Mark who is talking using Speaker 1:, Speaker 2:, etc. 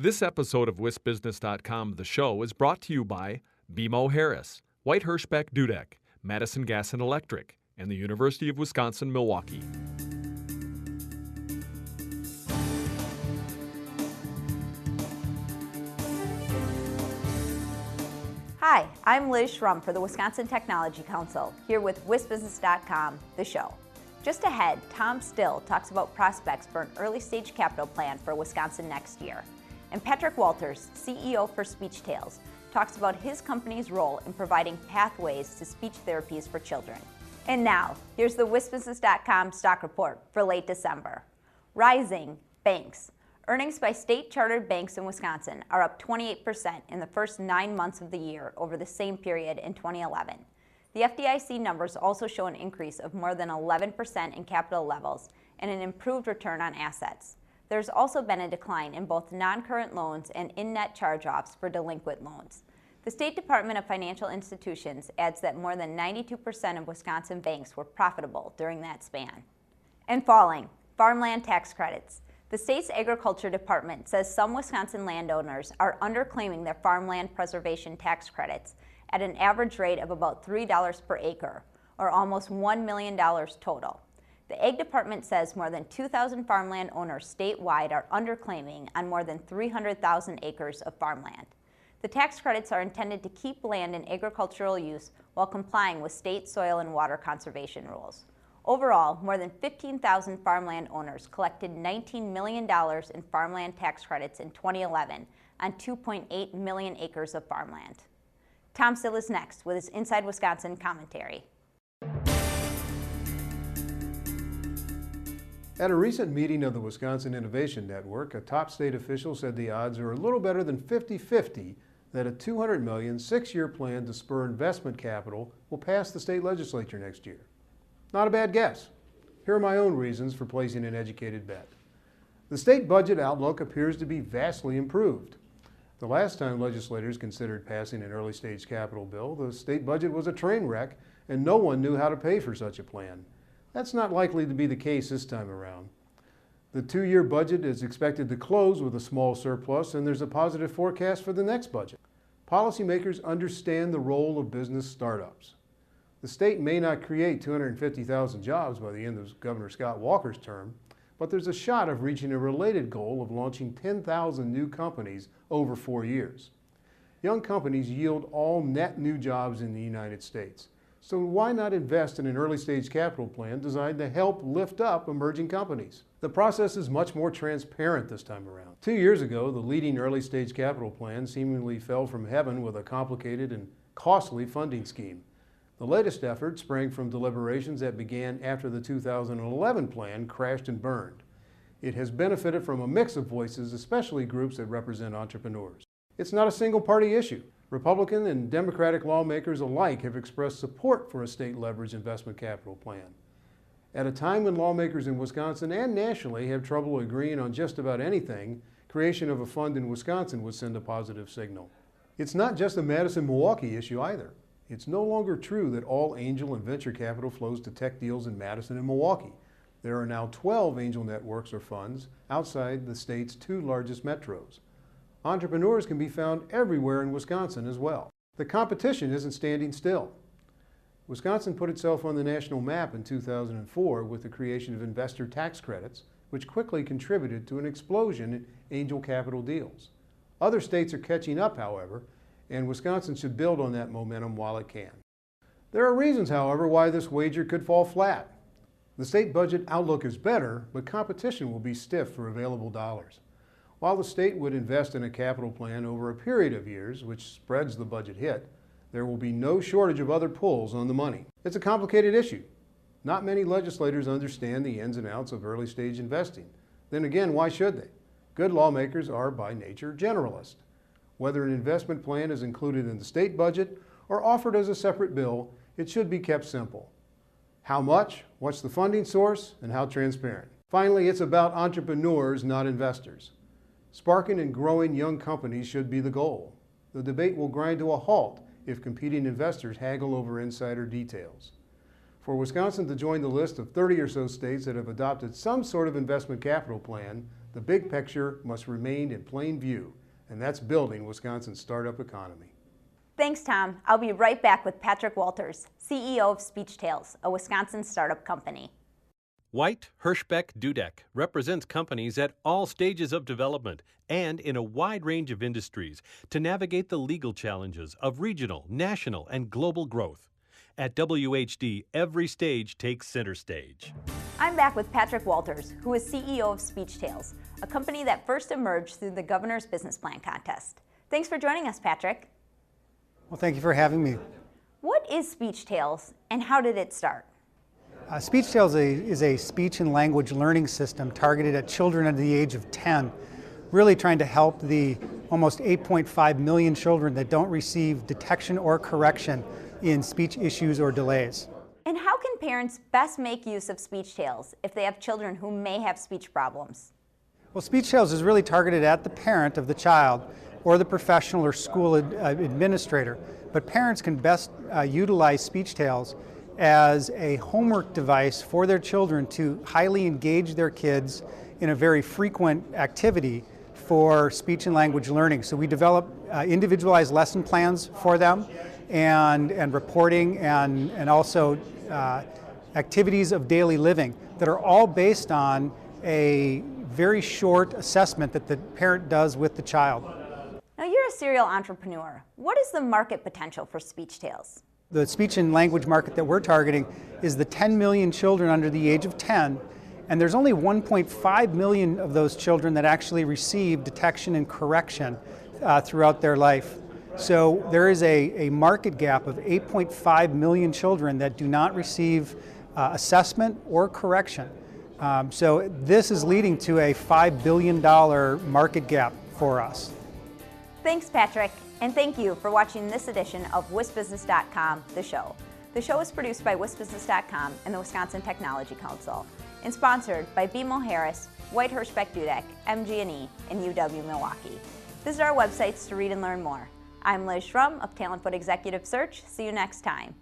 Speaker 1: This episode of WisBusiness.com, the show, is brought to you by BMO Harris, White Hirschbeck Dudek, Madison Gas and Electric, and the University of Wisconsin-Milwaukee.
Speaker 2: Hi, I'm Liz Schrum for the Wisconsin Technology Council, here with WisBusiness.com, the show. Just ahead, Tom Still talks about prospects for an early-stage capital plan for Wisconsin next year. And Patrick Walters, CEO for Speechtails, talks about his company's role in providing pathways to speech therapies for children. And now, here's the WisBusiness.com stock report for late December. Rising banks. Earnings by state-chartered banks in Wisconsin are up 28% in the first 9 months of the year over the same period in 2011. The FDIC numbers also show an increase of more than 11% in capital levels and an improved return on assets. There's also been a decline in both non-current loans and in net charge-offs for delinquent loans. The State Department of Financial Institutions adds that more than 92% of Wisconsin banks were profitable during that span. And falling, farmland tax credits. The state's Agriculture Department says some Wisconsin landowners are underclaiming their farmland preservation tax credits at an average rate of about $3 per acre, or almost $1 million total. The Ag Department says more than 2,000 farmland owners statewide are underclaiming on more than 300,000 acres of farmland. The tax credits are intended to keep land in agricultural use while complying with state soil and water conservation rules. Overall, more than 15,000 farmland owners collected $19 million in farmland tax credits in 2011 on 2.8 million acres of farmland. Tom Still is next with his Inside Wisconsin commentary.
Speaker 3: At a recent meeting of the Wisconsin Innovation Network, a top state official said the odds are a little better than 50-50 that a $200 million, 6-year plan to spur investment capital will pass the state legislature next year. Not a bad guess. Here are my own reasons for placing an educated bet. The state budget outlook appears to be vastly improved. The last time legislators considered passing an early-stage capital bill, the state budget was a train wreck and no one knew how to pay for such a plan. That's not likely to be the case this time around. The 2-year budget is expected to close with a small surplus, and there's a positive forecast for the next budget. Policymakers understand the role of business startups. The state may not create 250,000 jobs by the end of Governor Scott Walker's term, but there's a shot of reaching a related goal of launching 10,000 new companies over 4 years. Young companies yield all net new jobs in the United States. So why not invest in an early-stage capital plan designed to help lift up emerging companies? The process is much more transparent this time around. 2 years ago, the leading early-stage capital plan seemingly fell from heaven with a complicated and costly funding scheme. The latest effort sprang from deliberations that began after the 2011 plan crashed and burned. It has benefited from a mix of voices, especially groups that represent entrepreneurs. It's not a single-party issue. Republican and Democratic lawmakers alike have expressed support for a state leverage investment capital plan. At a time when lawmakers in Wisconsin and nationally have trouble agreeing on just about anything, creation of a fund in Wisconsin would send a positive signal. It's not just a Madison-Milwaukee issue either. It's no longer true that all angel and venture capital flows to tech deals in Madison and Milwaukee. There are now 12 angel networks or funds outside the state's 2 largest metros. Entrepreneurs can be found everywhere in Wisconsin as well. The competition isn't standing still. Wisconsin put itself on the national map in 2004 with the creation of investor tax credits, which quickly contributed to an explosion in angel capital deals. Other states are catching up, however, and Wisconsin should build on that momentum while it can. There are reasons, however, why this wager could fall flat. The state budget outlook is better, but competition will be stiff for available dollars. While the state would invest in a capital plan over a period of years, which spreads the budget hit, there will be no shortage of other pulls on the money. It's a complicated issue. Not many legislators understand the ins and outs of early-stage investing. Then again, why should they? Good lawmakers are, by nature, generalists. Whether an investment plan is included in the state budget or offered as a separate bill, it should be kept simple. How much, what's the funding source, and how transparent? Finally, it's about entrepreneurs, not investors. Sparking and growing young companies should be the goal. The debate will grind to a halt if competing investors haggle over insider details. For Wisconsin to join the list of 30 or so states that have adopted some sort of investment capital plan, The big picture must remain in plain view, and that's building Wisconsin's startup economy.
Speaker 2: Thanks, Tom. I'll be right back with Patrick Walters, CEO of Speechtails, a Wisconsin startup company.
Speaker 4: White Hirschbeck Dudek represents companies at all stages of development and in a wide range of industries to navigate the legal challenges of regional, national, and global growth. At WHD, every stage takes center stage.
Speaker 2: I'm back with Patrick Walters, who is CEO of Speechtails, a company that first emerged through the Governor's Business Plan Contest. Thanks for joining us, Patrick.
Speaker 5: Well, thank you for having me.
Speaker 2: What is Speechtails and how did it start?
Speaker 5: Speechtails is a speech and language learning system targeted at children under the age of 10, really trying to help the almost 8.5 million children that don't receive detection or correction in speech issues or delays.
Speaker 2: And how can parents best make use of Speechtails if they have children who may have speech problems?
Speaker 5: Well, Speechtails is really targeted at the parent of the child or the professional or school administrator, but parents can best utilize Speechtails as a homework device for their children to highly engage their kids in a very frequent activity for speech and language learning. So we develop individualized lesson plans for them and reporting and also activities of daily living that are all based on a very short assessment that the parent does with the child.
Speaker 2: Now you're a serial entrepreneur. What is the market potential for Speechtails?
Speaker 5: The speech and language market that we're targeting is the 10 million children under the age of 10, and there's only 1.5 million of those children that actually receive detection and correction throughout their life. So there is a market gap of 8.5 million children that do not receive assessment or correction. So this is leading to a $5 billion market gap for us.
Speaker 2: Thanks, Patrick, and thank you for watching this edition of WisBusiness.com, the show. The show is produced by WisBusiness.com and the Wisconsin Technology Council, and sponsored by BMO Harris, White Hirschbeck Dudek, MG&E, and UW Milwaukee. Visit our websites to read and learn more. I'm Liz Schrum of Talent Executive Search. See you next time.